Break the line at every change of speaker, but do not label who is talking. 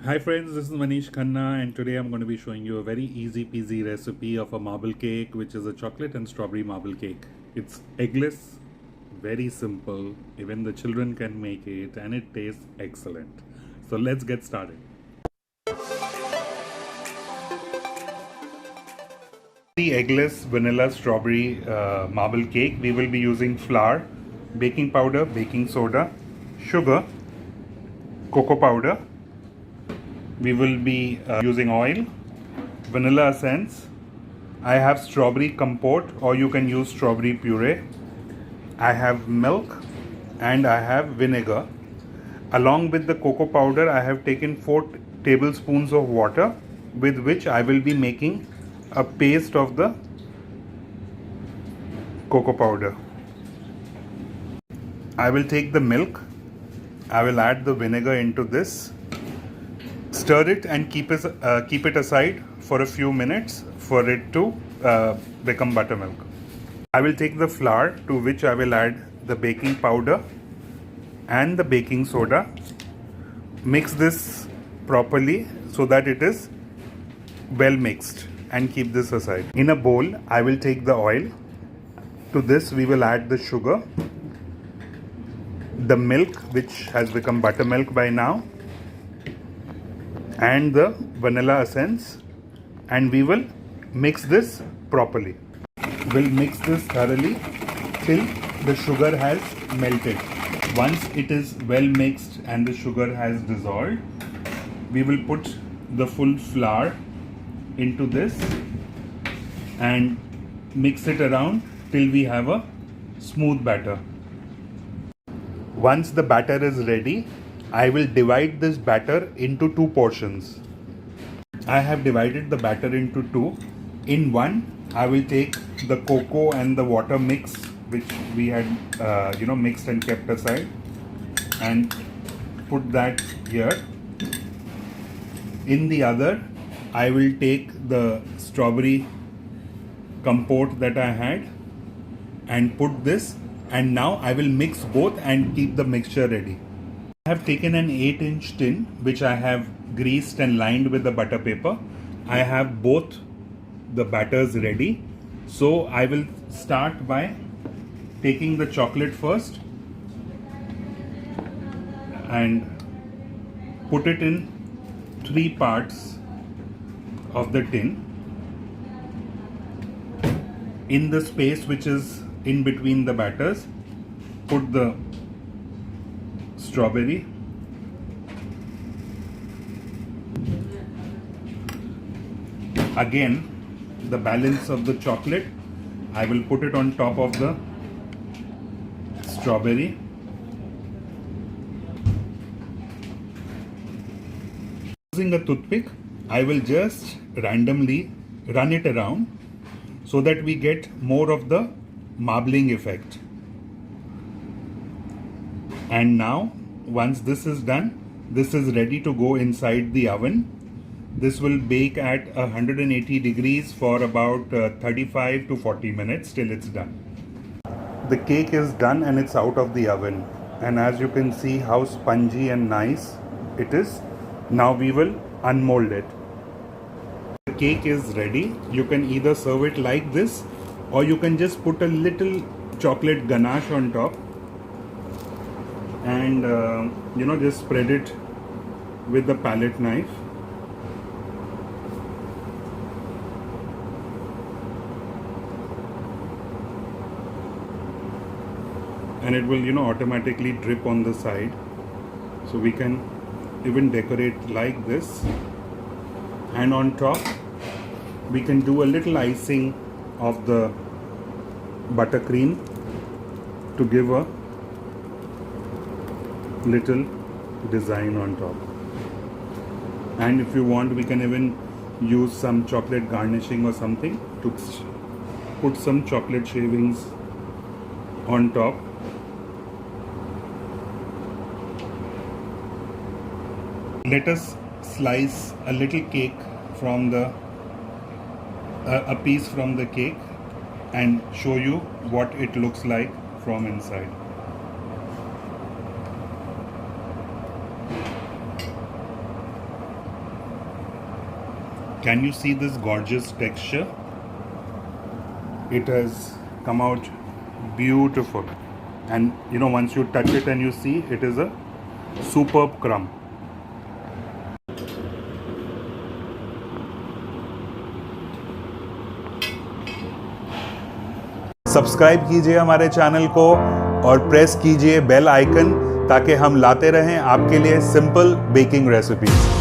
Hi friends, this is Manish Khanna and today I'm going to be showing you a very easy peasy recipe of a marble cake, which is a chocolate and strawberry marble cake. It's eggless, very simple, even the children can make it and it tastes excellent. So let's get started. The eggless vanilla strawberry marble cake, we will be using flour, baking powder, baking soda, sugar, cocoa powder. We will be using oil, vanilla essence. I have strawberry compote, or you can use strawberry puree. I have milk and I have vinegar. Along with the cocoa powder, I have taken 4 tablespoons of water, with which I will be making a paste of the cocoa powder. I will take the milk, I will add the vinegar into this, stir it and keep it aside for a few minutes for it to become buttermilk. I will take the flour, to which I will add the baking powder and the baking soda. Mix this properly so that it is well mixed and keep this aside. In a bowl, I will take the oil. To this we will add the sugar, the milk, which has become buttermilk by now, and the vanilla essence, and we will mix this properly. We'll mix this thoroughly till the sugar has melted. Once it is well mixed and the sugar has dissolved, we will put the full flour into this and mix it around till we have a smooth batter. Once the batter is ready, I will divide this batter into 2 portions. I have divided the batter into 2. In one, I will take the cocoa and the water mix, which we had mixed and kept aside, and put that here. In the other, I will take the strawberry compote that I had and put this, and now I will mix both and keep the mixture ready. I have taken an 8-inch tin, which I have greased and lined with the butter paper. I have both the batters ready. So I will start by taking the chocolate first and put it in 3 parts of the tin. In the space which is in between the batters, put the strawberry, again the balance of the chocolate I will put it on top of the strawberry. Using a toothpick, I will just randomly run it around so that we get more of the marbling effect. And now, once this is done, this is ready to go inside the oven. This will bake at 180 degrees for about 35 to 40 minutes till it's done. The cake is done and it's out of the oven. And as you can see how spongy and nice it is. Now we will unmold it. The cake is ready. You can either serve it like this, or you can just put a little chocolate ganache on top and just spread it with the palette knife. And it will automatically drip on the side. So we can even decorate like this, and on top we can do a little icing of the buttercream to give a little design on top. And if you want, we can even use some chocolate garnishing or something to put some chocolate shavings on top. Let us slice a little cake from a piece from the cake and show you what it looks like from inside. Can you see this gorgeous texture? It has come out beautiful, and you know, once you touch it and you see, it is a superb crumb. Subscribe कीजिए हमारे channel को और press कीजिए bell icon ताकि हम लाते रहें आपके लिए सिंपल बेकिंग रेसिपीज।